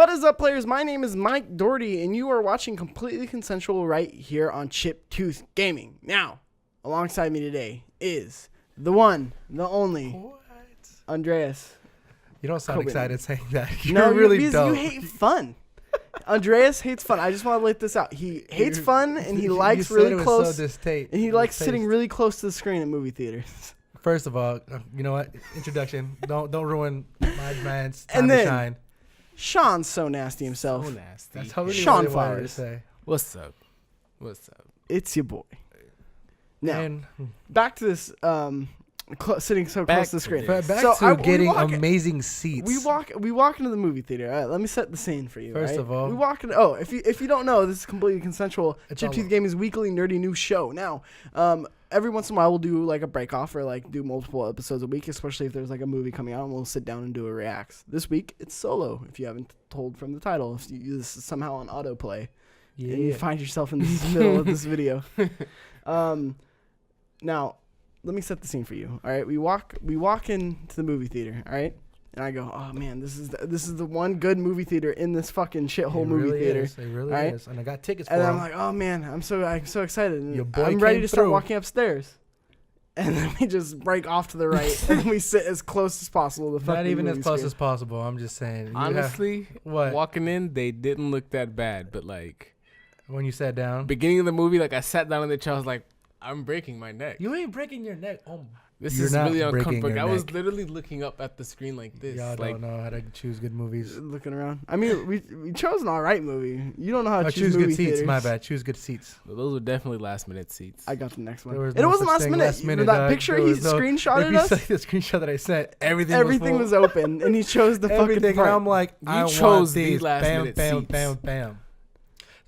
What is up, players? My name is Mike Doherty, and you are watching Completely Consensual right here on Chip Tooth Gaming. Now, alongside me today is the one, the only, Andreas. You don't sound excited saying that. You No, really because don't. you hate fun. Andreas hates fun. I just want to let this out. He hates fun, and he likes really close. And he likes sitting really close to the screen at movie theaters. First of all, you know what? Introduction. Don't ruin my man's time And then, to shine. Sean's so nasty himself. So nasty. That's how really Shawn what I wanted to Flowers. say. What's up? What's up? It's your boy. Now, And back to this sitting so close to the screen. back So to getting amazing seats. We walk into the movie theater. All right, let me set the scene for you. First of all, we walk in. Oh, if you don't know, this is Completely Consensual. It's Chip all- Tooth Gaming's weekly nerdy news show. Now, every once in a while we'll do like a break off or like do multiple episodes a week, especially if there's like a movie coming out, and we'll sit down and do a reacts. This week it's solo. If you haven't told from the title, if this is somehow on autoplay, and you find yourself in the middle of this video. Now, let me set the scene for you. All right, we walk into the movie theater. All right, and I go, oh man, this is the one good movie theater in this fucking shithole movie theater. It really right? is. And I got tickets for And them. I'm like, oh man, I'm so excited. And Your boy I'm ready came to start through. walking upstairs. And then we just break off to the right, and we sit as close as possible to the fucking Not even as movie close screen. as possible. I'm just saying. Honestly, what? walking in, they didn't look that bad. But like, When you sat down, beginning of the movie, like I sat down on the chair, I was like, I'm breaking my neck. you ain't breaking your neck. Oh, This You're is not really breaking uncomfortable. your I was neck. literally looking up at the screen like this. y'all like, don't know how to choose good movies. Looking around. I mean, we chose an all right movie. You don't know how to choose choose movie good seats. theaters. My bad. Choose good seats. those were definitely last minute seats. I got the next one. There was And no it wasn't such last thing minute. last minute, That dog. picture There he was no- screenshotted If you us. saw the screenshot that I sent, everything Everything was open, and he chose the fucking everything. And front. I'm like, You I want chose the these. last Bam, minute bam, seats. bam, bam.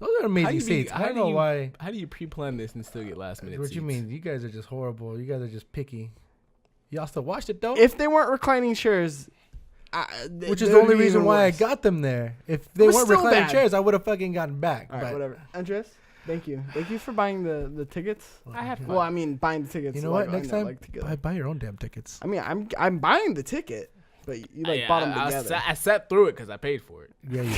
Those are amazing seats. I don't know why. How do you pre-plan this and still get last minute What seats? you mean? You guys are just horrible. You guys are just picky. Y'all still watched it though? If they weren't reclining chairs, Which is the only reason why I got them there. If they was weren't still reclining bad. chairs, I would have fucking gotten back. All right, But whatever. Andres, thank you for buying the tickets. I had fun. Well, I mean, buying the tickets. you know like, what? Next I know, time, like, together. buy your own damn tickets. I mean, I'm buying the ticket, but you bought them together. I sat through it because I paid for it. Yeah,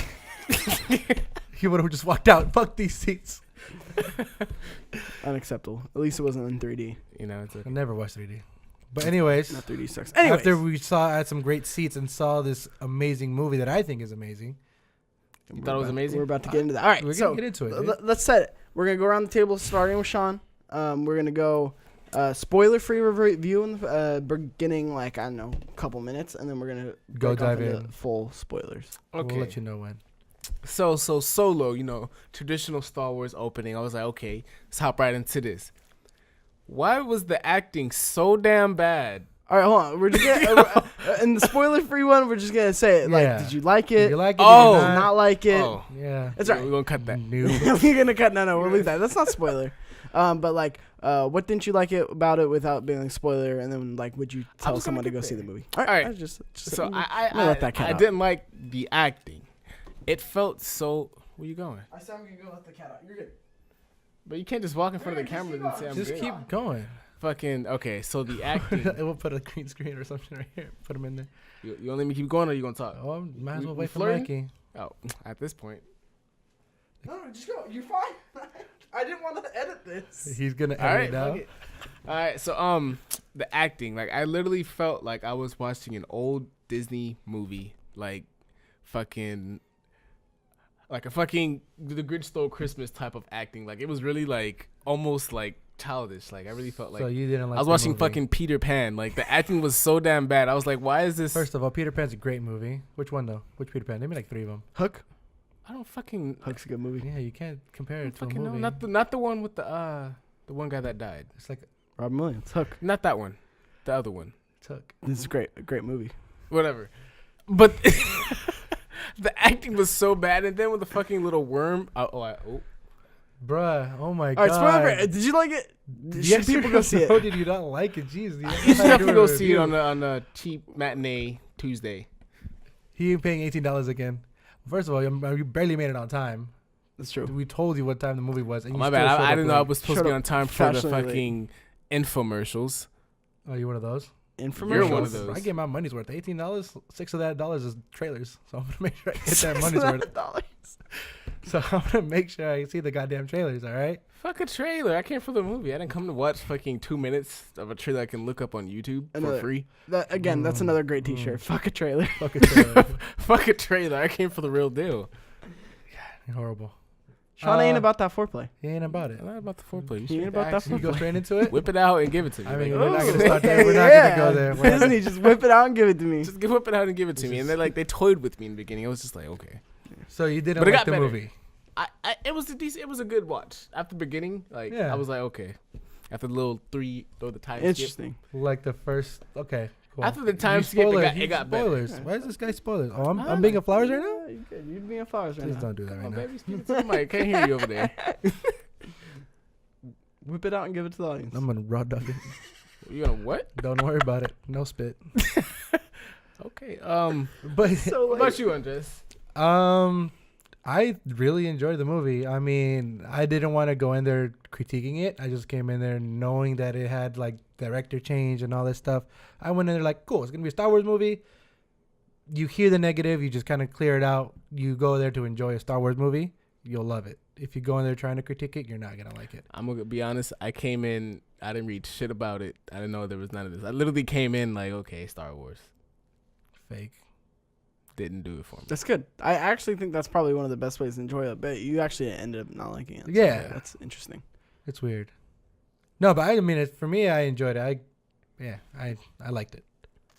you would have just walked out. Fuck these seats. Unacceptable. At least it wasn't in 3D. You know, it's I okay. never watched 3D. But anyways, Not 3D sucks. Anyways, after we had some great seats and saw this amazing movie that I think is amazing. You thought it was amazing? We're about to get into that. All right, We're so gonna get into it. dude. let's set it. We're gonna go around the table, starting with Shawn. We're gonna go spoiler-free review in the beginning, like I don't know, a couple minutes, and then we're gonna Go break off dive into in. full spoilers. Okay. We'll let you know when. So Solo, you know, traditional Star Wars opening. I was like, okay, let's hop right into this. Why was the acting so damn bad? All right, hold on. We're just gonna in the spoiler-free one. We're just gonna say it. Like, Yeah. did you like Did it? you like it? Oh, Did you Did you not like it? Oh, Yeah. It's all right. we're gonna cut that. Noob. We're gonna cut. No, we'll leave that. That's not spoiler. But like, what didn't you like it about it without being a spoiler? And then like, would you tell was gonna someone to get go see there. the movie? All right. I just So I'm I gonna let that cat I out. didn't like the acting. It felt so. Where you going? I said I'm gonna go let the cat out. You're good. But you can't just walk in front of the Just camera keep and say I'm Just good. keep going. Fucking okay. So the acting. We'll put a green screen or something right here. Put them in there. you want to let me keep going or you gonna talk? Oh, might as well We wait for flirting? Mikey. Oh, at this point. No, just go. You're fine. I didn't want to edit this. He's gonna All edit right. it out. fuck it. All right. So the acting, like I literally felt like I was watching an old Disney movie, like fucking. Like a fucking The Grinch Stole Christmas type of acting. Like it was really like almost like childish. Like I really felt like So you didn't like. I was the watching movie. fucking Peter Pan. Like the acting was so damn bad. I was like, why is this? First of all, Peter Pan's a great movie. Which one though? Which Peter Pan? Name me like 3 of them. Hook. I don't fucking. Hook's a good movie. Yeah, you can't compare I it to a fucking know. movie. Not the one with the one guy that died. It's like Robin Williams. Hook. Not that one. The other one. Tuck. This is a great movie. Whatever. But the acting was so bad, and then with the fucking little worm. Bruh, oh my All god. right, spoiler. Did you like it? Should people go see How it? did you not like it? Jeez. You should definitely go see it on a cheap matinee Tuesday. He ain't paying $18 again. First of all, you barely made it on time. That's true. We told you what time the movie was. And Oh, you my still bad. showed I up didn't know I late. was supposed to Showed be up on time for the fashionably late. fucking infomercials. Oh, you one of those? infomercials. You're one of those. I get my money's worth. $18, $6 of that is trailers. So I'm gonna make sure I get that money's worth. So I'm gonna make sure I see the goddamn trailers. All right. Fuck a trailer. I came for the movie. I didn't come to watch fucking 2 minutes of a trailer I can look up on YouTube for free. That's another great T-shirt. Fuck a trailer. Fuck a trailer. Fuck a trailer. I came for the real deal. Horrible. Shawn ain't about that foreplay. He ain't about it. I'm not about the foreplay. He ain't about that You go foreplay. straight into it. Whip it out and give it to me. I mean, Like, we're not oh. gonna start there. We're not gonna go there. We're not- Disney, just whip it out and give it to me. Just whip it out and give it to me. And they toyed with me in the beginning. I was just like, okay. So you didn't But it like got the better. movie. It was a decent. It was a good watch. After the beginning, like Yeah. I was like, okay. After the little the time Interesting. Like the first. Okay. Cool. After the time You skip, spoilers, it got better. spoilers. Why is this guy spoilers? Oh, I'm being a flowers right now. You good. You're being flowers right Please now. don't do that Come right on, now. baby, speak to the mic. Can't hear you over there. Whip it out and give it to the audience. I'm gonna raw dog it. You gonna what? Don't worry about it. No spit. Okay. But So What about you, Andres? I really enjoyed the movie. I mean, I didn't want to go in there critiquing it. I just came in there knowing that it had like director change and all this stuff. I went in there like, cool, it's gonna be a Star Wars movie. You hear the negative, you just kind of clear it out. You go there to enjoy a Star Wars movie, you'll love it. If you go in there trying to critique it, you're not gonna like it. I'm gonna be honest. I came in. I didn't read shit about it. I didn't know there was none of this. I literally came in like, okay, Star Wars. Fake. Didn't do it for me. That's good. I actually think that's probably one of the best ways to enjoy it. But you actually ended up not liking it. So Yeah. that's interesting. It's weird. No, but I mean, for me, I enjoyed it. I liked it.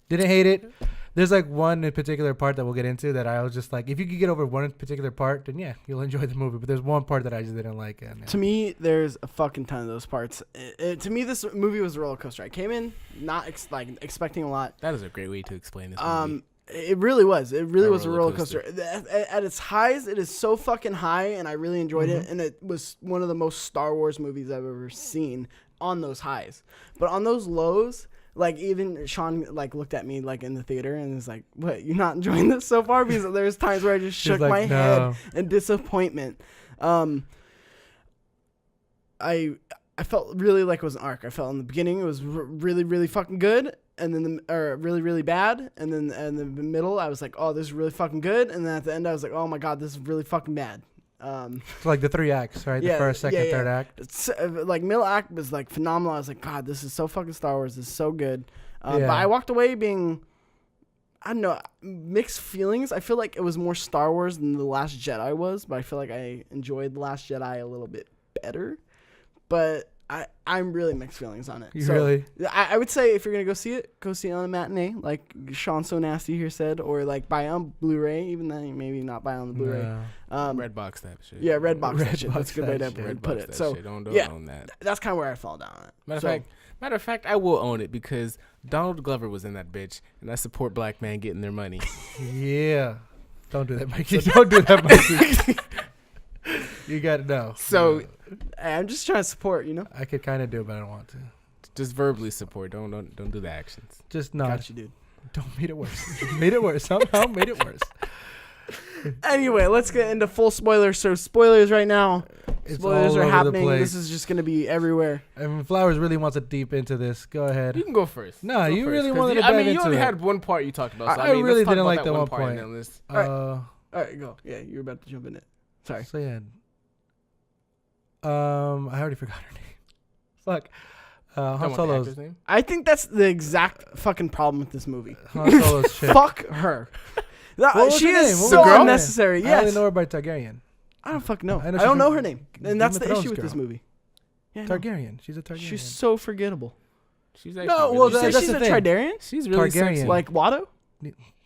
Didn't hate it. There's like one in particular part that we'll get into that I was just like, if you could get over one particular part, then yeah, you'll enjoy the movie. But there's one part that I just didn't like. And, To me, there's a fucking ton of those parts. To me, this movie was a roller coaster. I came in not expecting a lot. That is a great way to explain this movie. It really was. It really A was a roller roller coaster. At its highs, it is so fucking high, and I really enjoyed it. And it was one of the most Star Wars movies I've ever seen on those highs. But on those lows, like even Shawn like looked at me like in the theater and was like, "What? You're not enjoying this so far?" Because there's times where I just shook like, my "No." head in disappointment. I felt really like it was an arc. I felt in the beginning it was really really fucking good, and then really really bad, and then in the middle I was like, oh, this is really fucking good, and then at the end I was like, oh my god, this is really fucking bad. It's like the 3 acts, right? Yeah, The first, second, yeah. third act. It's, like middle act was like phenomenal. I was like, God, this is so fucking Star Wars. This is so good. But Yeah. I walked away being, I don't know, mixed feelings. I feel like it was more Star Wars than The Last Jedi was, but I feel like I enjoyed The Last Jedi a little bit better. But I'm really mixed feelings on it. You really? I would say if you're gonna go see it on a matinee, like Shawn So Nasty here said, or like buy it on Blu-ray, even then maybe not buy it on the Blu-ray. No. Redbox that shit. Yeah, Redbox that shit. Redbox That's a good way that to shit. put Redbox it. that So shit. Don't yeah. own that. that's kind of where I fall down on it. Matter of fact, I will own it because Donald Glover was in that bitch, and I support black men getting their money. Yeah. Don't do that, Mikey. Don't do that, Mikey. You got to know. So I'm just trying to support, you know. I could kind of do it, but I don't want to. just verbally support. Don't do the actions. Just not. Got you, dude. Don't make it worse. Made it worse. Somehow made it worse. Anyway, let's get into full spoilers. So spoilers right now. It's Spoilers all are over happening. the place. This is just gonna be everywhere. I mean, Flowers really wants to deep into this. Go ahead. You can go first. No, Go you first, really 'cause wanted to I dive mean, you into only it. had one part you talked about. So, I mean, really let's talk didn't about like that the one part. point. And then let's- All right, go. Yeah, you're about to jump in it. Sorry. So yeah. I already forgot her name. Fuck. Come Han on, the Solo's. actor's name? I think that's the exact fucking problem with this movie. Han Solo's shit. Fuck her. What was She her name? is What was so the girl? unnecessary. I Yes. only know her by Targaryen. I don't fucking know. I I, know she's don't know from her name, Game and that's of the Thrones issue with this girl. movie. Yeah, I know. Targaryen. She's a Targaryen. She's so forgettable. She's actually No, really well, Did you say that's she's the a thing. Tridarian? she's really Targaryen. sexy. Like Watto?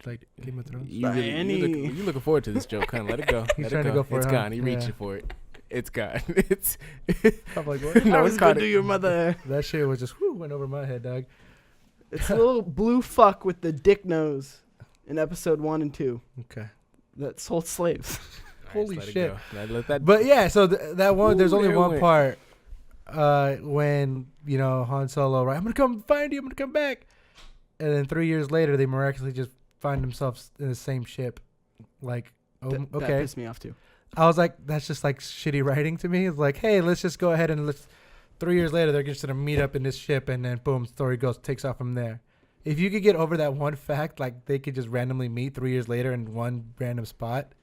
Like Game of Thrones. You really, Annie. you looking forward to this joke, huh? Let it go. He's Let trying it to go. go for It's it, huh? gone. He reaching Yeah. for it. It's gone. It's I'm like, what? No, I it's was caught gonna do it. your mother. That shit was just went over my head, dog. It's a little blue fuck with the dick nose in episode 1 and 2 Okay. that sold slaves. Holy let it shit. go. Let that. But yeah, so that one, there's Ooh, only there it one went. part when, Han Solo, right, I'm going to come find you, I'm going to come back. And then 3 years later, they miraculously just find themselves in the same ship. Like, That okay. pissed me off too. I was like, that's just like shitty writing to me. It's like, hey, let's just go ahead and 3 years later, they're just going to meet up in this ship. And then boom, story takes off from there. if you could get over that one fact, like they could just randomly meet 3 years later in one random spot,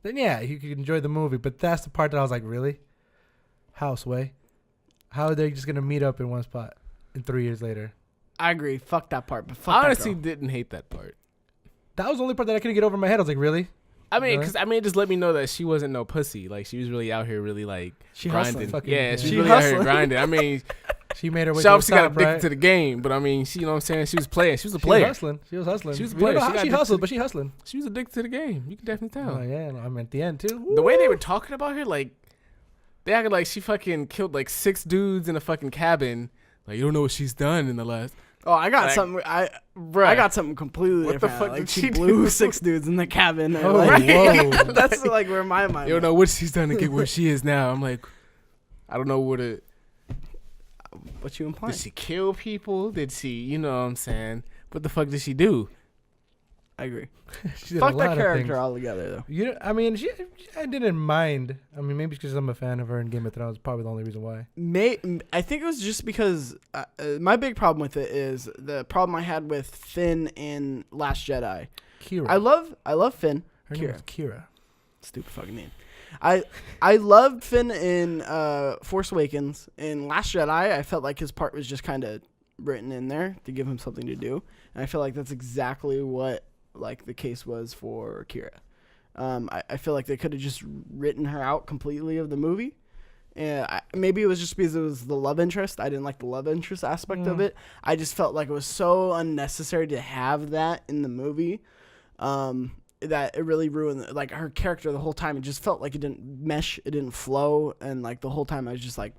then yeah, you could enjoy the movie. But that's the part that I was like, really? How, Sway? How are they just gonna meet up in one spot and 3 years later? I agree. Fuck that part. But fuck I that honestly girl. didn't hate that part. That was the only part that I couldn't get over in my head. I was like, really? I mean, Really? because it just let me know that she wasn't no pussy. Like she was really out here, really like She grinding. hustling. Yeah, she was She really out here hustling. grinding. I mean, She made her way she to the obviously got top, addicted right? to the game, but I mean, she, you know what I'm saying? She was playing. She was a She player. was hustling. She was hustling. She was a We don't player. know She how got she addicted hustled, to- but she hustling. She was addicted to the game. You can definitely tell. Oh yeah, I'm at the end too. The way they were talking about her, like they acted like she fucking killed like 6 dudes in a fucking cabin. Like you don't know what she's done in the last. Oh, I got Like, something. I bruh, got something completely what the different. fuck Like did she she blew do? 6 dudes in the cabin. And Oh, like, whoa. that's like where my mind. You don't went. know what she's done to get where she is now. I'm like, I don't know what it. What you implying? Did she kill people? Did she, you know what I'm saying? What the fuck did she do? I agree. She did Fuck a that lot of character things. altogether, though. I mean, I didn't mind. I mean, maybe because I'm a fan of her in Game of Thrones. Probably the only reason why. I think it was just because my big problem with it is the problem I had with Finn in Last Jedi. Kira. I love Finn. Her name is Kira. Stupid fucking name. I loved Finn in Force Awakens. In Last Jedi, I felt like his part was just kind of written in there to give him something to do, and I feel like that's exactly what like the case was for Kira. I feel like they could have just written her out completely of the movie. And maybe it was just because it was the love interest. I didn't like the love interest aspect of it. I just felt like it was so unnecessary to have that in the movie. That it really ruined like her character the whole time. It just felt like it didn't mesh, it didn't flow, and like the whole time I was just like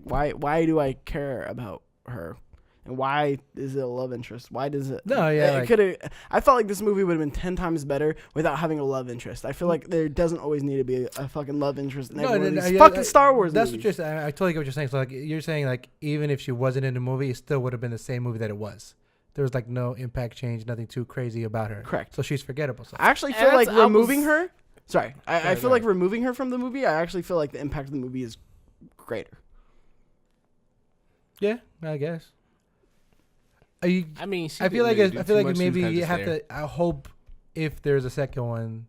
why do I care about her, and why is it a love interest? Why does it? No, yeah, it like- could have. I felt like this movie would have been 10 times better without having a love interest. I feel like there doesn't always need to be a fucking love interest in every one of these fucking Star Wars That's movies. what you're saying. I totally get what you're saying. So like you're saying like even if she wasn't in the movie, it still would have been the same movie that it was. There was like no impact change, nothing too crazy about her. Correct. So she's forgettable. So. I actually And feel like that's- I removing was- her. Sorry, I Right, feel right. like removing her from the movie. I actually feel like the impact of the movie is greater. Yeah, I guess. I mean, I feel like maybe you have to. I hope if there's a second one,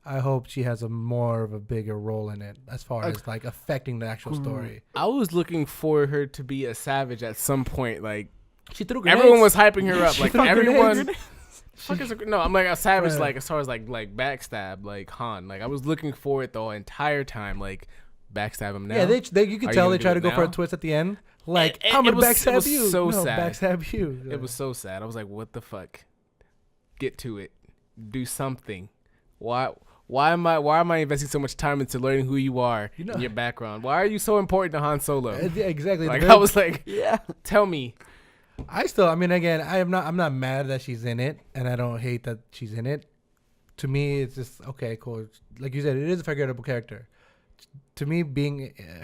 I hope she has a more of a bigger role in it as far as like affecting the actual story. I was looking for her to be a savage at some point. Like She threw grenades. everyone was hyping her up. Like threw everyone. grenades. Fuck is no, I'm like a savage. Right. Like as far as like backstab, like Han. Like I was looking for it the entire time. Like backstab him now. Yeah, they you can Are tell you they gonna try do to it go for a now? twist at the end. Like It- I'm it gonna was- it backstab was you. so no, sad. backstab you. It was so sad. I was like, what the fuck? Get to it. Do something. Why am I investing so much time into learning who you are You know- and your background? Why are you so important to Han Solo? Yeah, exactly. Like The- I was like, Yeah. tell me. I mean, again, I'm not mad that she's in it, and I don't hate that she's in it. To me, it's just okay, cool. Like you said, it is a forgettable character. To me,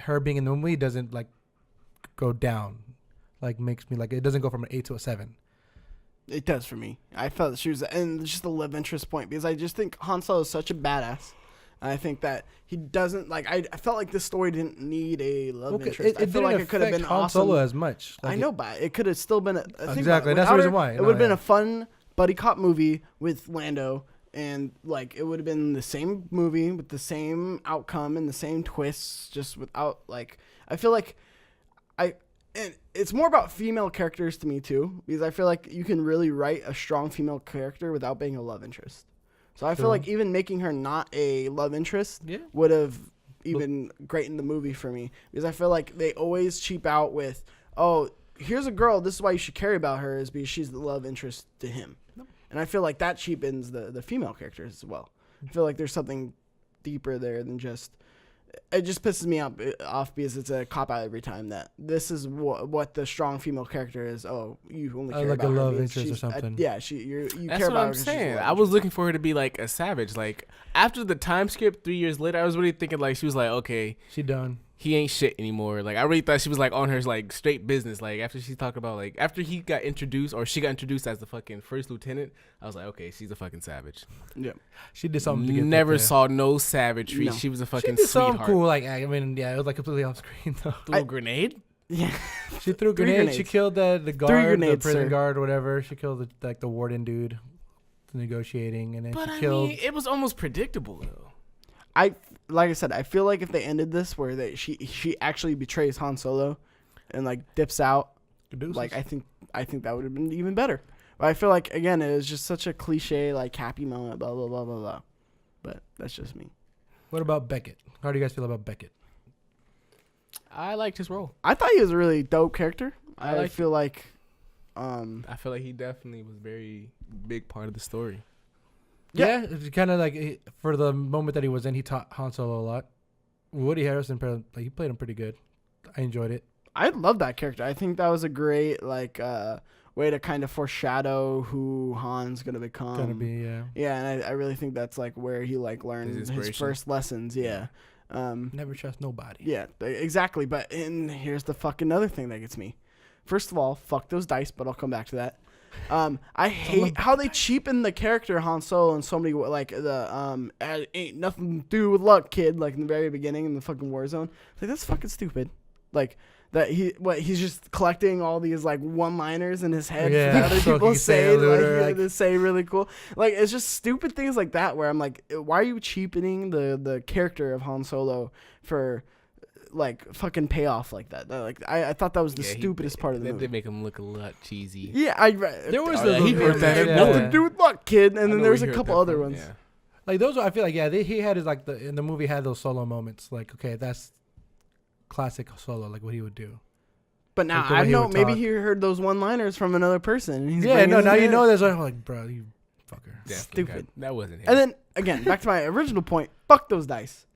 her being in the movie doesn't like go down, like makes me like it doesn't go from an 8 to a 7. It does for me. I felt that she was, and just the love interest point, because I just think Han Solo is such a badass. And I think that he doesn't like. I felt like this story didn't need a love interest. I feel like it could have been Han awesome. Solo as much. I know, but it could have still been think about Exactly, it. that's the Without reason her, why. It No, would have been yeah. a fun buddy cop movie with Lando, and like it would have been the same movie with the same outcome and the same twists, just without like. I feel like and it's more about female characters to me too, because I feel like you can really write a strong female character without being a love interest. So I feel True. like even making her not a love interest Yeah. would have even greatened the movie for me, because I feel like they always cheap out with, oh, here's a girl, this is why you should care about her, is because she's the love interest to him. And I feel like that cheapens the female characters as well. I feel like there's something deeper there than just. It just pisses me off because it's a cop out every time that this is what the strong female character is. Oh, you only care Like about a her love because interest or she's something. yeah, you That's care what about her I'm 'cause she's saying. a love I was interest. looking for her to be like a savage. Like after the time skip 3 years later, I was really thinking like she was like, okay, She done. he ain't shit anymore. Like I really thought she was like on her like straight business. Like after she talked about like after he got introduced or she got introduced as the fucking first lieutenant, I was like, okay, she's a fucking savage. Yeah. She did something. To get Never there. saw no savagery. No. She was a She fucking did something sweetheart. cool. Like I mean, yeah, it was like completely off screen though. Threw a grenade? Yeah. She threw 3 grenades. She grenades. killed the guard, grenades, the prison sir. guard, whatever. She killed the warden dude, negotiating, and then But she I killed. mean, it was almost predictable though. Like I said, I feel like if they ended this where she actually betrays Han Solo, and like dips out, like I think that would have been even better. But I feel like again it was just such a cliche like happy moment, blah blah blah blah blah. But that's just me. What about Beckett? How do you guys feel about Beckett? I liked his role. I thought he was a really dope character. I feel like I feel like he definitely was very big part of the story. Yeah, it's kind of like for the moment that he was in, he taught Han Solo a lot. Woody Harrelson, he played him pretty good. I enjoyed it. I love that character. I think that was a great like way to kind of foreshadow who Han's gonna become. Yeah, and I really think that's like where he like learned his first lessons. Yeah. Never trust nobody. Yeah, exactly. But here's the fucking other thing that gets me. First of all, fuck those dice, but I'll come back to that. I hate how they cheapen the character Han Solo in so many like ain't nothing to do with luck, kid. Like in the very beginning in the fucking war zone, like that's fucking stupid. Like that he's just collecting all these like one-liners in his head that other people say like they say really cool. Like it's just stupid things like that where I'm like, why are you cheapening the character of Han Solo for like fucking payoff like that? Like I thought that was the stupidest part of the movie. They make him look a lot cheesy. Yeah, there was he wrote that. Nothing to do with luck, kid. And then there's a couple other ones. Yeah. Like those, I feel like he had his like in the movie had those Solo moments. Like okay, that's classic Solo, like what he would do. But now I know maybe he heard those one-liners from another person. And he's now you know there's like bro, you fucker. Stupid. That wasn't him. And then again, back to my original point. Fuck those dice.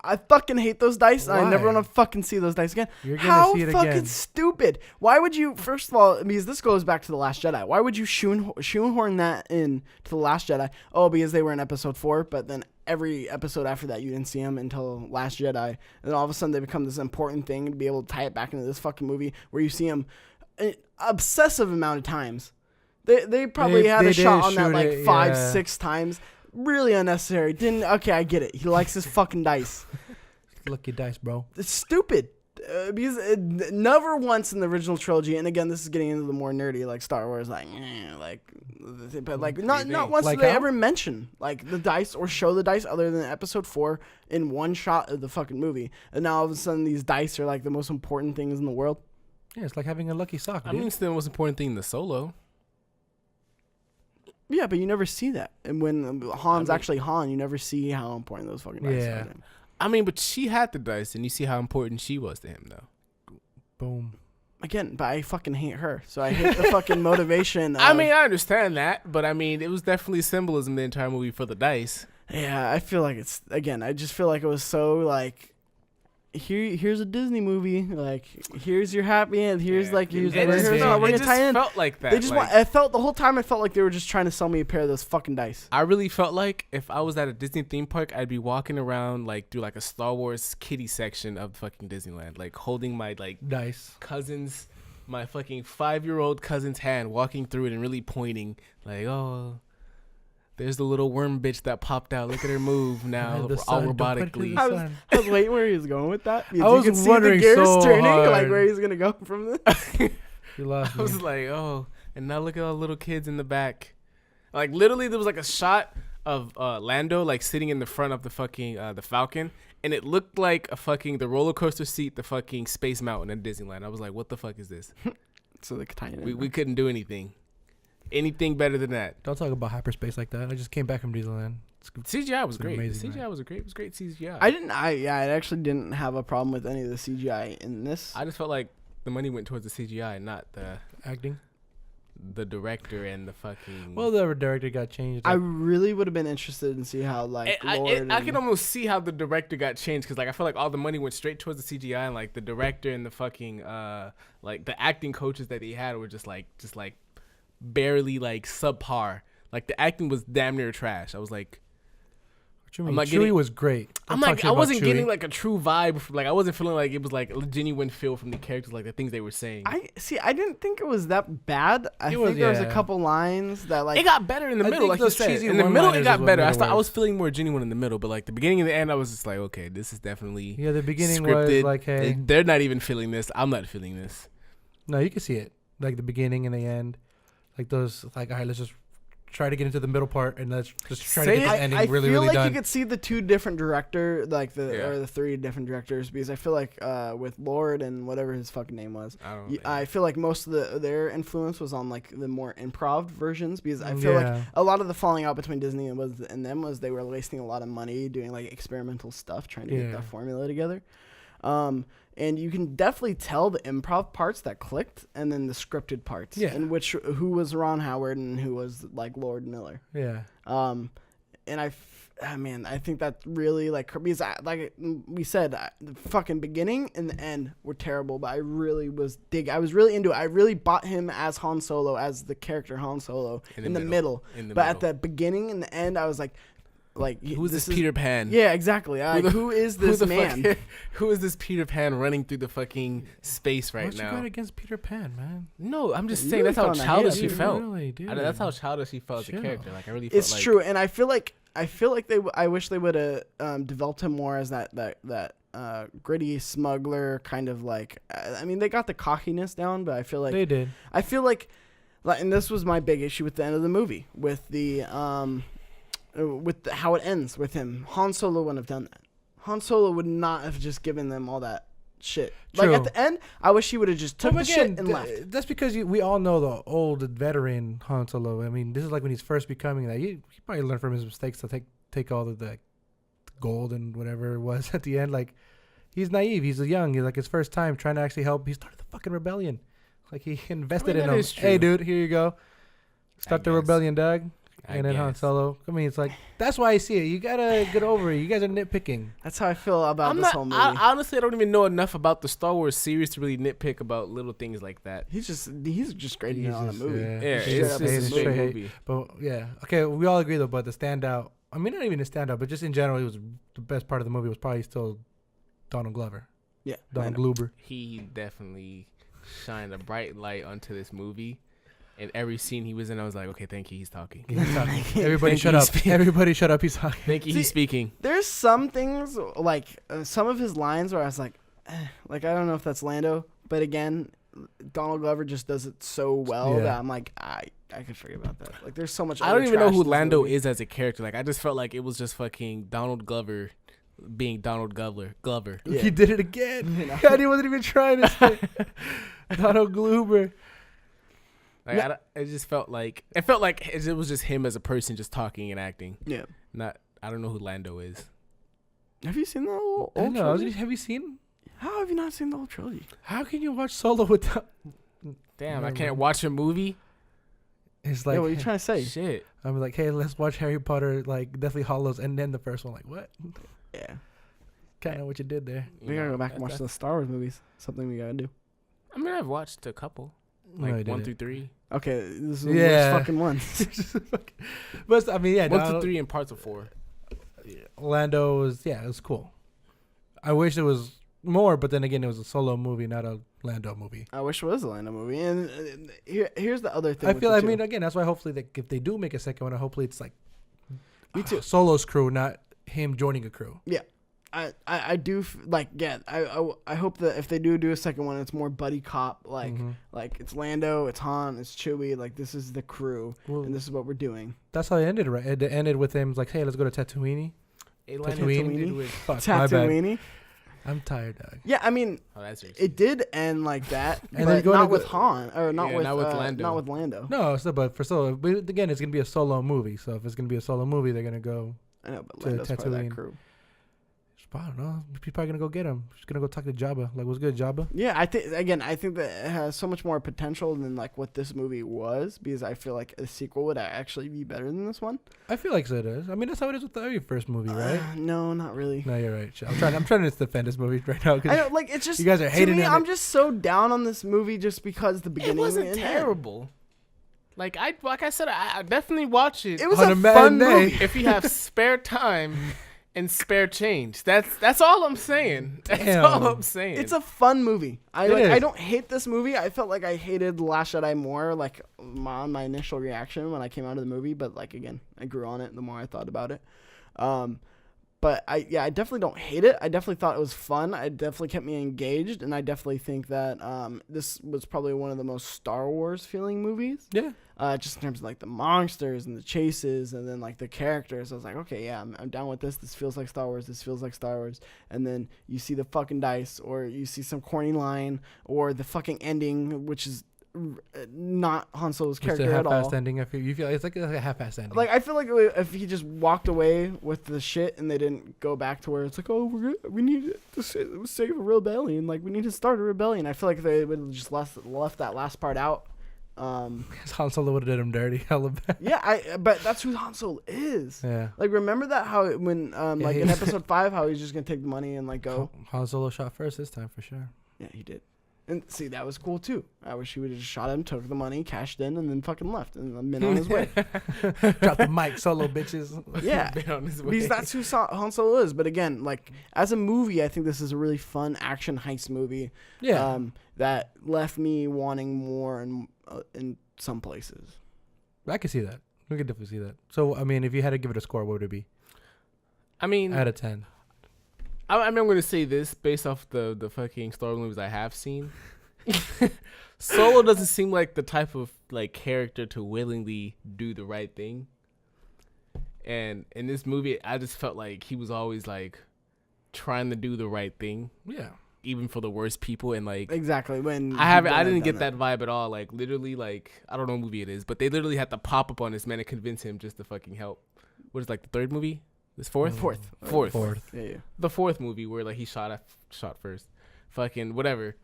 I fucking hate those dice. I never want to fucking see those dice again. You're gonna see it fucking again. stupid. Why would you, first of all, because this goes back to The Last Jedi. Why would you shoehorn that in to The Last Jedi? Oh, because they were in episode 4, but then every episode after that you didn't see them until Last Jedi. And then all of a sudden they become this important thing to be able to tie it back into this fucking movie where you see them an obsessive amount of times. They probably had a shot on that like 5-6 times. Really unnecessary. Okay, I get it. He likes his fucking dice. Lucky dice, bro. It's stupid. Because never once in the original trilogy, and again, this is getting into the more nerdy, like Star Wars, but like not once did they ever mention like the dice or show the dice other than episode 4 in one shot of the fucking movie. And now all of a sudden these dice are like the most important things in the world. Yeah, it's like having a lucky sock. I mean, it's the most important thing in the Solo. Yeah, but you never see that. And when Han's actually Han, you never see how important those fucking dice are. I mean, but she had the dice, and you see how important she was to him, though. Boom. Again, but I fucking hate her. So I hate the fucking motivation. I mean, I understand that, but I mean, it was definitely symbolism the entire movie for the dice. Yeah, I feel like it's, again, I just feel like it was so, like, here's a Disney movie. Like, here's your happy end. Here's like, here's it just felt like that. They just I felt the whole time. I felt like they were just trying to sell me a pair of those fucking dice. I really felt like if I was at a Disney theme park, I'd be walking around like through like a Star Wars kiddie section of fucking Disneyland, like holding my like dice cousins, my fucking 5-year-old cousin's hand, walking through it and really pointing like, oh. There's the little worm bitch that popped out. Look at her move now, all robotically. I was waiting where he was going with that. I was wondering the gears so turning, hard. like where he's gonna go from this. You lost me. I was like, oh, and now look at all the little kids in the back. Like literally, there was like a shot of Lando like sitting in the front of the fucking the Falcon, and it looked like a fucking the roller coaster seat, the fucking Space Mountain at Disneyland. I was like, what the fuck is this? So the we couldn't do anything better than that. Don't talk about hyperspace like that. I just came back from Disneyland. CGI was great. Amazing, CGI was great. It was great CGI. I actually didn't have a problem with any of the CGI in this. I just felt like the money went towards the CGI, not the acting. The director and the fucking. Well, the director got changed. I really would have been interested in see how like I can almost see how the director got changed because like I feel like all the money went straight towards the CGI and like the director and the fucking like the acting coaches that he had were just like barely like subpar. Like the acting was damn near trash. I was like, what you mean? Chewie was great. I wasn't getting like a true vibe. Like I wasn't feeling like it was like a genuine feel from the characters, like the things they were saying. I didn't think it was that bad. I think there was a couple lines that like it got better in the middle. Like you said, in the middle it got better. I was feeling more genuine in the middle, but like the beginning and the end, I was just like, okay, this is definitely the beginning scripted. was like, hey, they're not even feeling this. I'm not feeling this. No, you can see it. Like the beginning and the end. Like those, like, all right, let's just try to get into the middle part and let's just try to get the ending really, feel really like done. you could see the two different director, like the three different directors, because I feel like with Lord and whatever his fucking name was, I feel like most of their influence was on like the more improv versions, because I feel like a lot of the falling out between Disney and them was they were wasting a lot of money doing like experimental stuff trying to get that formula together. And you can definitely tell the improv parts that clicked, and then the scripted parts, in which who was Ron Howard and who was like Lord Miller. Yeah. And I think that really like because like we said, the fucking beginning and the end were terrible, but I really was really into it. I really bought him as Han Solo, as the character Han Solo in the middle. But at the beginning and the end, I was like, who's this Peter Pan? Yeah, exactly. Who is this man? Who is this Peter Pan running through the fucking space right now? What you got against Peter Pan, man? No, I'm just saying that's how childish he felt. Really, dude. That's how childish he felt as a character. Like I really felt it's true, and I feel like I wish they would have developed him more as that gritty smuggler kind of like. I mean, they got the cockiness down, but I feel like they did. I feel like, and this was my big issue with the end of the movie with the how it ends with him. Han Solo wouldn't have done that. Han Solo would not have just given them all that shit. True. Like at the end, I wish he would have just took the shit and left. That's because we all know the old veteran Han Solo. I mean, this is like when he's first becoming that. He probably learned from his mistakes to take all the gold and whatever it was at the end. Like, he's naive. He's young. He's like his first time trying to actually help. He started the fucking rebellion. Like, he invested in him. Hey, dude, here you go. Start the rebellion, Doug. And then Han Solo. I mean, it's like, that's why I see it. You gotta get over it. You guys are nitpicking. That's how I feel about this whole movie. I honestly don't even know enough about the Star Wars series to really nitpick about little things like that. He's just grading it on a movie. It's just a movie. But yeah, okay, we all agree though. But the standout, I mean, not even a standout, but just in general, it was the best part of the movie was probably still Donald Glover. Yeah, Donald Glover. He definitely shined a bright light onto this movie. In every scene he was in, I was like, okay, thank you, he's talking. Everybody shut up. Everybody shut up, he's talking. Thank you, he's speaking. There's some things, like, some of his lines where I was like, like, I don't know if that's Lando, but again, Donald Glover just does it so well that I'm like, I could forget about that. Like, there's so much. I don't even know who Lando is as a character. Like, I just felt like it was just fucking Donald Glover being Donald Glover. Yeah. He did it again. God, he wasn't even trying to say Donald Glover. Like, it just felt like it was just him as a person just talking and acting. Yeah. I don't know who Lando is. Have you seen the old trilogy? Have you seen? How have you not seen the whole trilogy? How can you watch Solo without? Damn, I can't watch a movie. It's like, what are you trying to say? Shit. I'm like, hey, let's watch Harry Potter, like Deathly Hallows, and then the first one. Like, what? Yeah. Kind of what you did there. We gotta go back and watch the Star Wars movies. Something we gotta do. I mean, I've watched a couple. Like 1 through 3. Okay, this is the worst fucking ones. But I mean, 1 through 3 and parts of 4. Lando was it was cool. I wish it was more, but then again, it was a Solo movie, not a Lando movie. I wish it was a Lando movie. And here's the other thing. I mean, again, that's why hopefully if they do make a second one, hopefully it's like me too. Solo's crew, not him joining a crew. Yeah. I do I hope that if they do a second one, it's more buddy cop, like it's Lando, it's Han, it's Chewie, like this is the crew and this is what we're doing. That's how it ended, right? It ended with him like, hey, let's go to Tatooine. Tatooine. I'm tired, dog. Yeah, I mean, it did end like that, and but not with Han or not with Lando. Not with Lando. No, but for Solo. But again, it's gonna be a Solo movie. So if it's gonna be a Solo movie, they're gonna go. I know, but Lando's part of that crew. I don't know. He's probably gonna go get him. He's gonna go talk to Jabba. Like, what's good, Jabba? Yeah, I think that it has so much more potential than like what this movie was, because I feel like a sequel would actually be better than this one. I feel like so it is. I mean, that's how it is with the very first movie, right? No, not really. No, you're right. I'm trying to defend this movie right now. I know, like, it's just you guys are hating it. I'm just so down on this movie just because the beginning. It wasn't terrible. Like I said, I definitely watch it. It was a fun movie if you have spare time. And spare change. That's all I'm saying. That's all I'm saying. It's a fun movie. I don't hate this movie. I felt like I hated The Last Jedi more, like on my initial reaction when I came out of the movie. But like again, I grew on it the more I thought about it. But I definitely don't hate it. I definitely thought it was fun. It definitely kept me engaged, and I definitely think that this was probably one of the most Star Wars feeling movies. Yeah. Just in terms of like the monsters and the chases, and then like the characters. I was like, okay, yeah, I'm down with this. This feels like Star Wars. This feels like Star Wars. And then you see the fucking dice, or you see some corny line, or the fucking ending, which is not Han Solo's character at all. Half-assed ending. You feel it's like a half-assed ending. Like I feel like if he just walked away with the shit and they didn't go back to where it's like, oh, we need to save a rebellion. Like we need to start a rebellion. I feel like they would have just left that last part out. Because Han Solo would have did him dirty. Hella bad. Yeah, but that's who Han Solo is. Yeah. Like remember that when like in episode 5 how he's just gonna take the money and like go. Han Solo shot first this time for sure. Yeah, he did. And see, that was cool too. I wish he would have just shot him, took the money, cashed in, and then fucking left and been on his way. Drop the mic, Solo bitches. Yeah, Been on his way. because that's who Han Solo is. But again, like as a movie, I think this is a really fun action heist movie. Yeah. That left me wanting more in some places. I can see that. We can definitely see that. So, I mean, if you had to give it a score, what would it be? I mean, Out of 10. I'm going to say this based off the fucking Star Wars movies I have seen. Solo doesn't seem like the type of like character to willingly do the right thing. And in this movie, I just felt like he was always like trying to do the right thing, Yeah. even for the worst people. And like Exactly. When I didn't get that vibe at all. Like literally, like I don't know what movie it is, but they literally had to pop up on this man and convince him just to fucking help. What is like the third movie? This fourth? Fourth. Yeah. The fourth movie where like he shot first. Fucking whatever.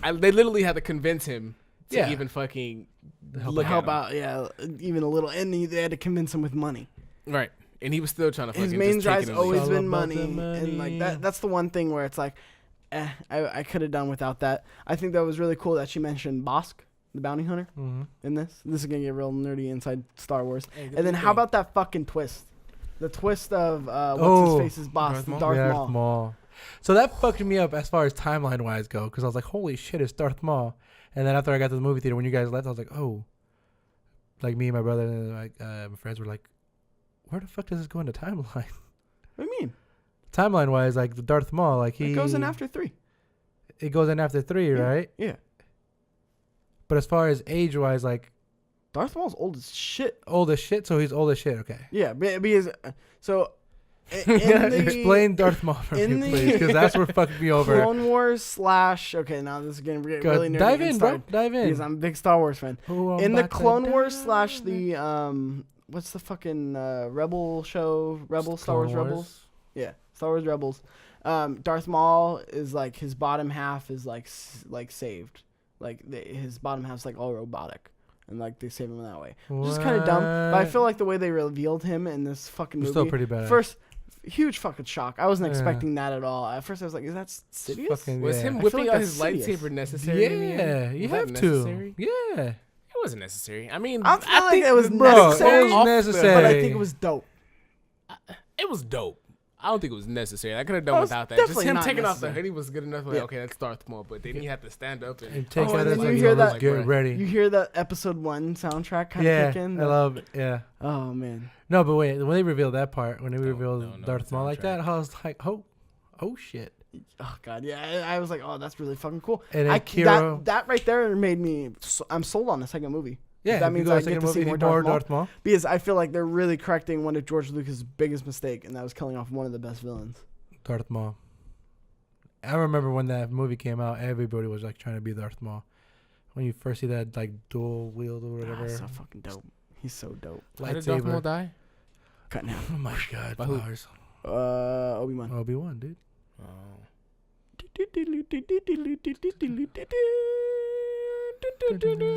They literally had to convince him to even fucking help out. Yeah, even a little, and they had to convince him with money. Right, and he was still trying to fucking. His main just take drive's it and leave. always been All about money, the money. and like that's the one thing where it's like, I could have done without that. I think that was really cool that she mentioned Bosk, the bounty hunter, in this. This is gonna get real nerdy inside Star Wars. And then how about that fucking twist? The twist of what's his face's boss, Darth Maul. So that fucked me up as far as timeline wise go, because I was like, holy shit, it's Darth Maul. And then after I got to the movie theater, when you guys left, I was like, oh. Like me and my brother and like my friends were like, where the fuck does this go into timeline? What do you mean? Timeline wise, like the Darth Maul, like It goes in after 3. It goes in after 3, right? Yeah. But as far as age wise, like Darth Maul's old as shit. old as shit, so he's old as shit. Okay. Yeah, because so in the Explain Darth Maul for in me, the- please, because that's what fucked me over. Clone Wars / okay, now this is getting really nerdy. Dive in, inside, bro. Dive in. Because I'm a big Star Wars fan. Oh, I'm In the about to Clone Wars / dive. the what's the fucking Rebel show? Star Wars Rebels. Yeah, Star Wars Rebels. Darth Maul is like his bottom half is like saved, like his bottom half's like all robotic. And like they save him that way, which is kind of dumb. But I feel like the way they revealed him in this fucking movie, still pretty bad. First, huge fucking shock. I wasn't Yeah. expecting that at all. At first, I was like, "Is that Sidious?" Fucking- Was yeah. him I feel whipping like out that's his Sidious. lightsaber necessary? in the Yeah, end? you Was have that to. necessary? Yeah. It wasn't necessary. I mean, I feel like it was Bro, necessary, it was necessary. but I think it was dope. it was dope. I don't think it was necessary. I could have done It was without that. Just definitely him not taking off the necessary. hoodie was good enough. Like, Yeah. okay, that's Darth Maul. But then he had to stand up and And take Oh, out and his then you like, hear let's that- get ready. You hear the episode 1 soundtrack kind of Yeah, kick in? I love it. Yeah. Oh man. No, but wait, when they revealed that part, when they revealed no, Darth the Maul like that, soundtrack. I was like, oh shit. Oh god, yeah. I was like, oh, that's really fucking cool. And then Kiro, That right there made me. I'm sold on the second movie. yeah, that if you means go I to get to second see movie, more more Darth Maul. Darth Maul. Because I feel like they're really correcting one of George Lucas' biggest mistake, and that was killing off one of the best villains. Darth Maul. I remember when that movie came out, everybody was like trying to be Darth Maul. When you first see that like dual wield or whatever, So fucking dope. He's so dope. how did Darth Maul lightsaber. die? Cut now. Oh my god, By who? flowers. Obi-Wan. Obi-Wan, dude. Oh. They're gonna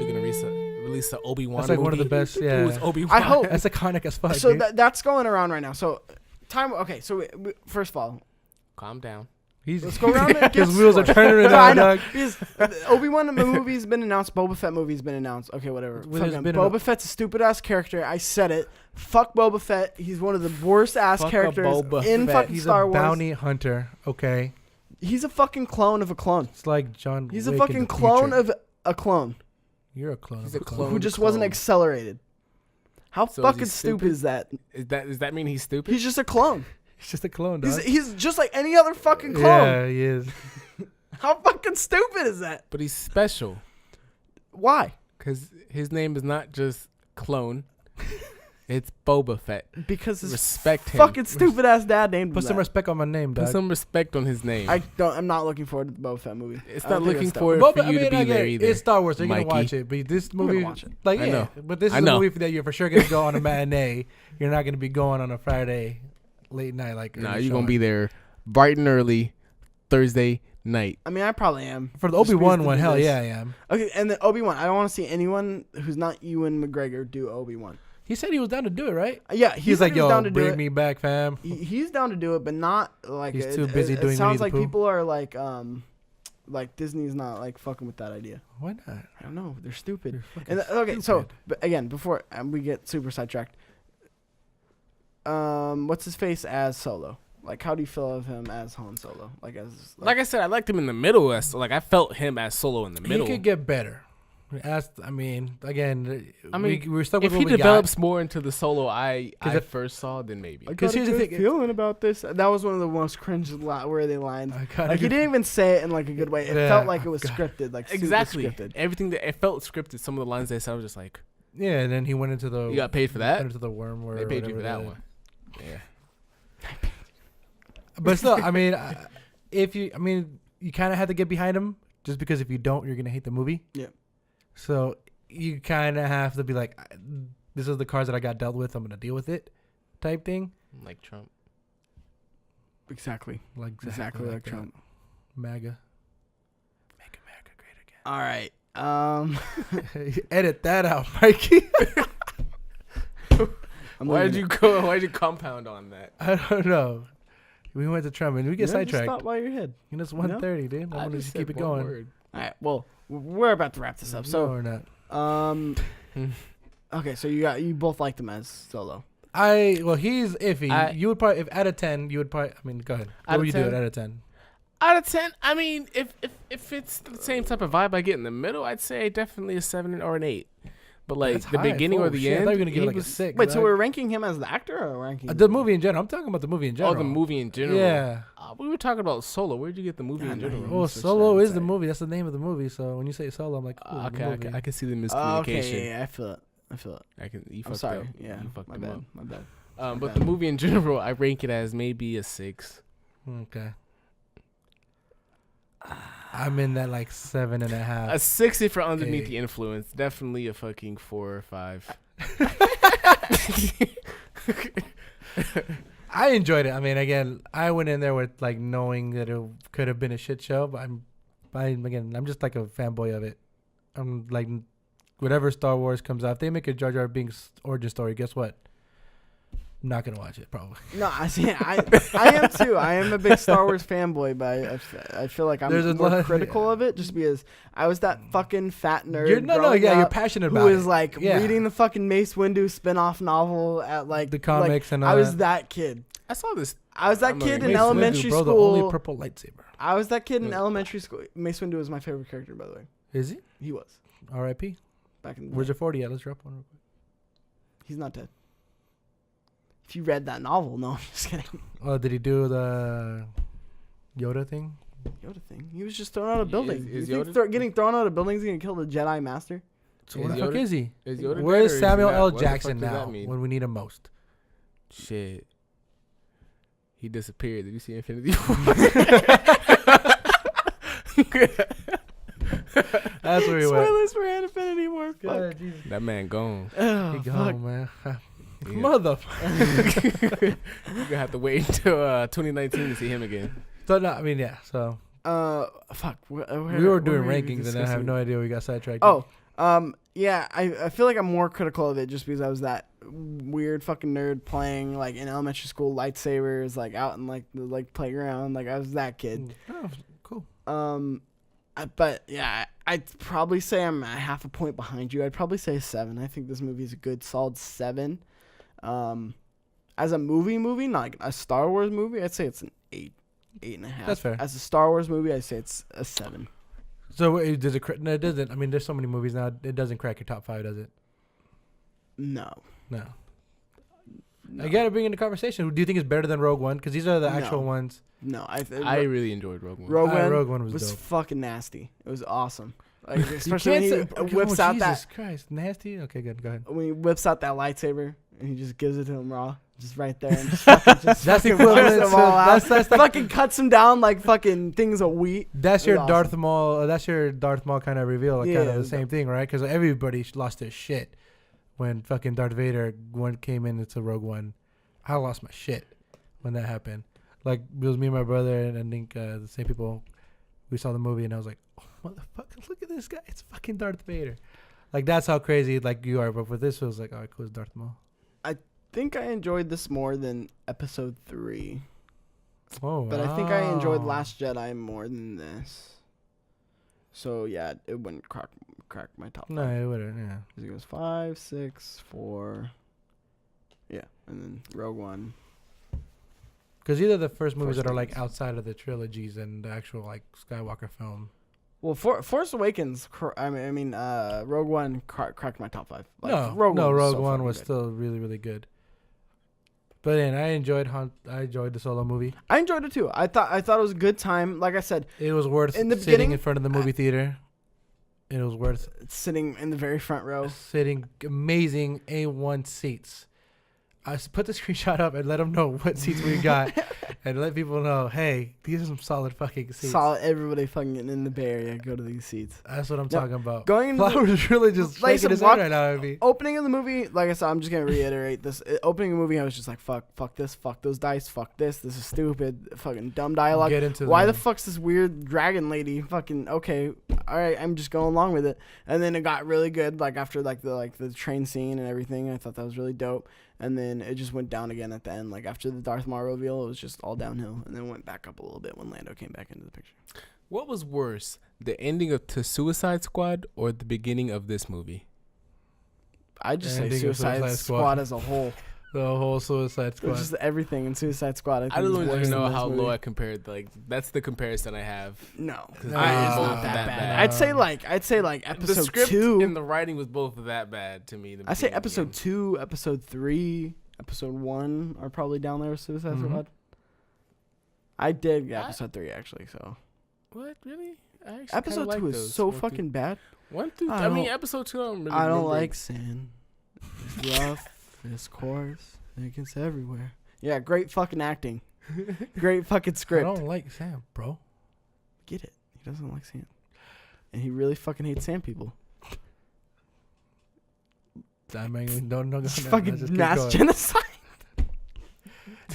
release the Obi-Wan. That's like one of the movie. best. Who Yeah, is Obi-Wan? I hope. that's iconic as fuck. So dude. that's going around right now. So time. Okay. So first of all, Calm down. let's go around and get His wheels are scores. turning I around, know. dog. Because Obi-Wan movie's been announced. Boba Fett movie's been announced. Okay, whatever. Well, there's Fucking been Boba Fett's a stupid ass character. I said it. Fuck Boba Fett. He's one of the worst ass Fuck a characters Boba in Fett. fucking He's Star a Wars. bounty hunter. Okay, He's a fucking clone of a clone. it's like John. He's a Wick in fucking the clone future. of a clone You're a clone. He's of a a clone. clone. who just wasn't clone. accelerated. How So is he fucking stupid stupid? is that? Does that mean he's stupid? He's just a clone. He's just a clone, dog. He's just like any other fucking clone. Yeah, he is. How fucking stupid is that? But he's special Why? because his name is not just clone. It's Boba Fett. Because his Respect him. fucking stupid ass dad named him Put some that. respect on my name, dog. Put some respect on his name. I'm not looking forward to the Boba Fett movie. It's I don't not think looking that's forward dope. for you to be there either. It's Star Wars. They're Mikey. gonna watch it, but this I'm gonna movie, watch it. like, I yeah, know. but this I is a know. movie that you're for sure gonna go on a matinee. You're not gonna be going on a Friday late night like. Nah, early you're gonna showing. be there bright and early Thursday night. I mean, I probably am. For the Just Obi-Wan because to one. do Hell this. yeah, I am. Okay, and the Obi-Wan. I don't want to see anyone who's not Ewan McGregor do Obi-Wan. He said he was down to do it, right? Yeah, He's like, he was yo, down to do bring it. me back, fam. He's down to do it, but not like He's too busy doing It sounds Winnie the like Pooh. people are like Disney's not like fucking with that idea. Why not? I don't know. They're stupid. You're fucking And okay, so stupid. but again, before we get super sidetracked, what's his face as Solo? Like, how do you feel of him as Han Solo? Like Like I said, I liked him in the middle. I felt him as Solo in the middle. He could get better. Again, we're stuck with if what he we develops more into the Solo I 'Cause first saw, then maybe. I 'Cause got a here's the good thing, feeling about this. That was one of the most cringe worthy lines. got. Like, he didn't even say it in like a good way. It Yeah. felt like it was scripted. Like Exactly. super scripted. Everything that it felt scripted. Some of the lines they said, I was just like, Yeah, and then he went into the. "You got paid for Went that? into the worm. Or They paid you for whatever that one." Yeah. But still, I mean, you kind of have to get behind him, just because if you don't, you're gonna hate the movie. Yeah. So you kind of have to be like, this is the cards that I got dealt with. I'm gonna deal with it, type thing. Like Trump. Exactly. Like Exactly like that. Trump. MAGA. Make America great All right. again. Edit that out, Mikey. Why'd you go? Why'd you compound on that? I don't know. We went to Trump and we get Just sidetracked. stop by your head. And it's 1:30, dude. I want to just keep it going. All right. Well, we're about to wrap this up. No, So, we're not. okay. So you both liked him as Solo. He's iffy. You would probably, if out of 10, you would probably. I mean, go ahead. Out What of would you do 10? out of 10? Out of 10, I mean, if it's the same type of vibe I get in the middle, I'd say definitely a 7 or an 8. But like That's the high. beginning or the Shit, I end, thought you were gonna give he it like a was- 6. Wait, so we're ranking him as the actor or ranking the movie in general. I'm talking about the movie in Oh, general. the movie in general. Yeah. We were talking about Solo. Where'd you get the movie I in know general? you- Well, so Solo sad, is the sorry. movie. That's the name of the movie. So when you say Solo, I'm like, cool, the Okay, movie. I can see the miscommunication. Oh, okay, yeah, I feel it. You I'm fucked sorry. up. Yeah, You fucked my them bad. up. My bad. But bad. the movie in general, I rank it as maybe a 6. Okay. I'm in that like 7.5. A 6 if you're underneath Okay. the influence. Definitely a fucking 4 or 5. I enjoyed it. I mean, again, I went in there with like knowing that it could have been a shit show, but I'm just like a fanboy of it. I'm like, whatever Star Wars comes out, if they make a Jar Jar Binks origin story, guess what? I'm not gonna watch it probably. No, I see. I am too. I am a big Star Wars fanboy, but I feel like There's a I'm more lot- critical of it just because I was that fucking fat nerd. You're growing up passionate who about was it. like Yeah. reading the fucking Mace Windu spin-off novel at like The comics and all I was that. that kid. I saw this. I was that I'm kid a- in Mace elementary Windu, bro, school. the only purple lightsaber. I was that kid in No. elementary school. Mace Windu was my favorite character, by the way. Is he? He was R.I.P. back in the Where's day. your 40 at? Let's drop one real quick. He's not dead. If you read that novel, no, I'm just kidding. Oh, did he do the Yoda thing? Yoda thing. He was just thrown out of buildings. Is You think Yoda- getting thrown out of buildings is gonna kill the Jedi Master? So Is where the fuck Yoda- is he? Is Yoda dead or Where's is he Samuel not? L. What the fuck Jackson does that now mean? when we need him most? Shit. He disappeared. Did you see Infinity War? That's where he went. Spoilers for Infinity War. Fuck. God, Jesus. That man gone. Oh, He fuck. gone, man. Yeah. Motherfucker. You're gonna have to wait until 2019 to see him again. So no, I mean, yeah. So Fuck. we were doing rankings, and I have no idea we got sidetracked. Oh, yeah. I feel like I'm more critical of it just because I was that weird fucking nerd playing like in elementary school lightsabers, like out in like the like playground. Like I was that kid. Oh, cool. But yeah, I'd probably say I'm a half a point behind you. I'd probably say 7. I think this movie is a good solid 7. As a movie, not like a Star Wars movie, I'd say it's an 8.5. That's fair. As a Star Wars movie, I'd say it's a 7. So does it? No, it doesn't. I mean, there's so many movies now. It doesn't crack your top 5, does it? No. No. I gotta bring in the conversation. Do you think it's better than Rogue One? Because these are the actual ones. No, I really enjoyed Rogue One. Rogue One was was dope. fucking nasty. It was awesome. Like, You especially when he can't say- whips out Jesus that Christ, nasty. Okay, good. Go ahead. when he whips out that lightsaber and he just gives it to him raw, just right there, and just fucking That's fucking equivalent whips to them all out. that's like, Fucking cuts him down like fucking things of wheat. that's It was your awesome. Darth Maul. That's your Darth Maul kind of reveal. Like, kind Yeah, of the same thing, right? Because everybody lost their shit when fucking Darth Vader came into Rogue One. I lost my shit when that happened. Like, it was me and my brother, and I think the same people. We saw the movie, and I was like, "Oh, motherfucker, look at this guy! It's fucking Darth Vader." Like, that's how crazy like you are. But for this, it was like, "All right, cool, it's Darth Maul." I think I enjoyed this more than Episode 3, Oh, but I think I enjoyed wow. Last Jedi more than this. So yeah, it wouldn't crack my top No, five. it wouldn't. Yeah. 'Cause it goes 5, 6, 4. Yeah, and then Rogue One. Because either the first movies Force that are like Awakens. outside of the trilogies and the actual like Skywalker film. Well, Force Awakens. Rogue One cracked my top 5. Like, No, Rogue Rogue was so One fucking was good. still really, really good. But then I enjoyed the Solo movie. I enjoyed it too. I thought it was a good time. Like I said, It was worth In the sitting beginning, in front of the movie theater. It was worth sitting in the very front row. sitting amazing A1 seats. Put the screenshot up and let them know what seats we got, and let people know, hey, these are some solid fucking seats. Solid. Everybody fucking in the Bay Area go to these seats. That's what I'm Yep. talking about. Going into the Flowers really just Like, shaking his walk- head right now at me. opening of the movie, like I said, I'm just gonna reiterate this. Opening the movie, I was just like, fuck this, fuck those dice, fuck this. This is stupid. Fucking dumb dialogue. Get into Why the the fuck's this weird dragon lady? Fucking okay, all right. I'm just going along with it. And then it got really good. Like after the train scene and everything, I thought that was really dope. And then it just went down again at the end. Like after the Darth Maul reveal, it was just all downhill. And then went back up a little bit when Lando came back into the picture. What was worse, the ending of To Suicide Squad or the beginning of this movie? I just say Ending of Suicide Suicide Squad. Squad. As a whole. The whole Suicide It Squad. was just everything in Suicide Squad. I think don't is worse even than know this how movie. low I compared. Like that's the comparison I have. No, Because no, they it's were not both that that bad. bad. I'd say like The episode script 2. and the writing was both that bad to me. The I say beginning and episode end. 2, episode 3, episode 1 are probably down there with Suicide Mhm. Squad. I did episode 3 actually. So What really? I actually kinda episode like 2 is those. so 1 through- fucking bad. 1 through. I I mean, don't- episode 2. I don't really I don't remember. like sand. It's rough. It's coarse. It gets everywhere. Yeah, great fucking acting. Great fucking I script. don't like Sam, bro. Get it. He doesn't like sand. And he really fucking hates sand people. I mean, don't know. It's Just fucking keep mass going. genocide.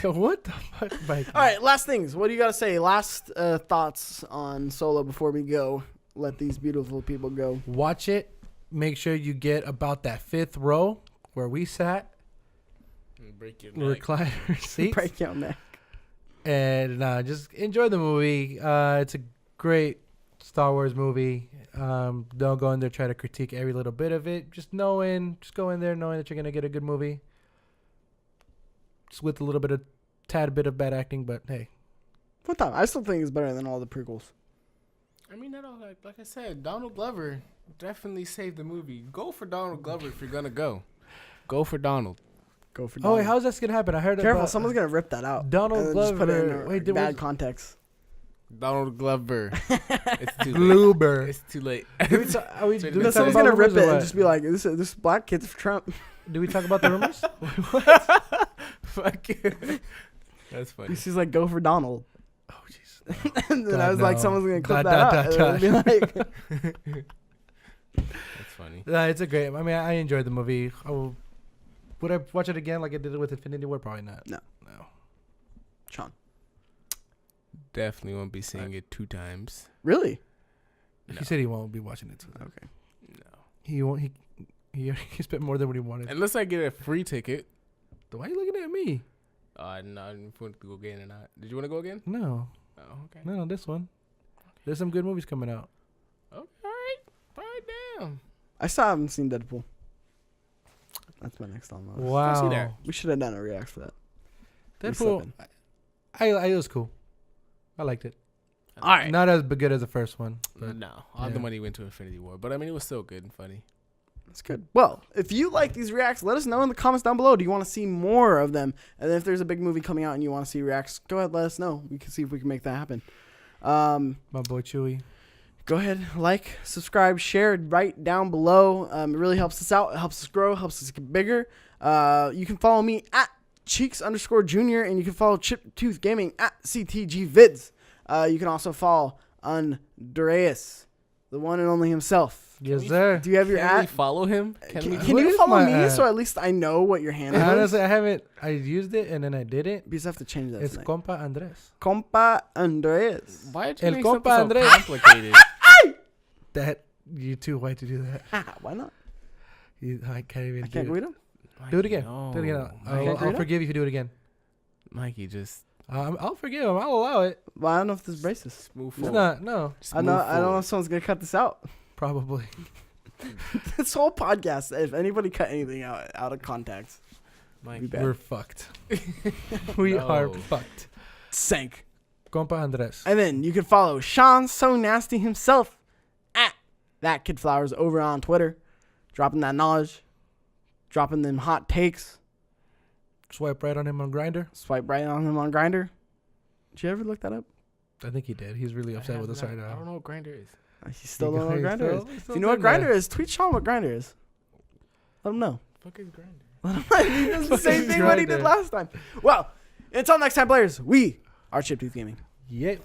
What the fuck, Mike? All right, last things. What do you got to say? Last thoughts on Solo before we go. Let these beautiful people go. Watch it. Make sure you get about that 5th row where we sat, Break your neck. recliner seats, Break your neck. and just enjoy the movie. It's a great Star Wars movie. Don't go in there try to critique every little bit of it. Just go in there knowing that you're gonna get a good movie. Just with a little bit of tad bit of bad acting, but hey, What time? I still think it's better than all the prequels. I mean, that all, like I said, Donald Glover definitely saved the movie. Go for Donald Glover if you're gonna go. Go for Donald. Go for oh Donald. wait, how's this gonna happen? I heard Careful, about someone's gonna rip that out. Donald and then just put it in Glover. a Wait, there bad was context. Donald Glover. It's too late. Gluber. It's too late. Do we ta- are we- So do we Then talk Someone's about gonna rip rumors it or and what? just be like, "This black kid's for Trump." Do we talk about the rumors? Fuck you. That's funny. He's like, "Go for Donald." Oh jeez. And then God, I was like, no. "Someone's gonna clip Dot, that dot, out." And it'll be like, That's funny. It's a great. I mean, I enjoyed the movie. Would I watch it again like I did it with Infinity War? Probably not. No. Shawn. Definitely won't be seeing it 2 times. Really? No. He said he won't be watching it. Okay. No. He won't. He spent more than what he wanted. Unless I get a free ticket. Why are you looking at me? No, I didn't know if you want to go again or not. Did you want to go again? No, Oh, okay. no, this one. There's some good movies coming out. Okay, all right. All right, damn. I still haven't seen Deadpool. That's my next on the list. Wow. see that. We should have done a react for that. We Deadpool. slipping. It was cool. I liked it. All right. Not as good as the first one. But No, all yeah. the money went to Infinity War, but I mean, it was still good and funny. That's good. Well, if you like these reacts, let us know in the comments down below. Do you want to see more of them? And if there's a big movie coming out and you want to see reacts, go ahead, let us know. We can see if we can make that happen. My boy Chewy. Go ahead, like, subscribe, share right down below. It really helps us out. It helps us grow, helps us get bigger. You can follow me at Cheeks_Junior, and you can follow Chip Tooth Gaming at CTG Vids. You can also follow Andreas, the one and only himself. Yes, sir. Do you have your Can we at? follow him? Can What you is follow my me at? so at least I know what your handle is? Honestly, I haven't. I used it and then I didn't. Because I have to change that It's tonight. Compa Andres. Compa Andreas. Why did you El make compa something so Andres. complicated? That you too white to do that. Why not? I can't even I can't do read it. him. Do it again. No. Do it again. can't I'll read it? forgive you if you do it again. Mikey, just I'll forgive him. I'll allow it. Well, I don't know if this is racist. move It's forward. not. No, Just I know. move I don't know forward. if someone's gonna cut this out. probably. This whole podcast. If anybody cut anything out of context, Mikey. be bad. We're fucked. We No. are fucked. sank. Compa Andres. And then you can follow Shawn So Nasty himself at That Kid Flowers over on Twitter, dropping that knowledge, dropping them hot takes. Swipe right on him on Grinder. Swipe right on him on Grinder. Did you ever look that up? I think he did. He's really upset with us right I don't now. know what Grinder is. He still don't know what Grinder is. He's If still you know what doing that. Grinder is, tweet Shawn what Grinder is. Let him know. Fuck is Grinder? He does the same Fucking thing what he did Grindr. last time. Well, until next time, players, we are Chip Tooth Gaming. Yep.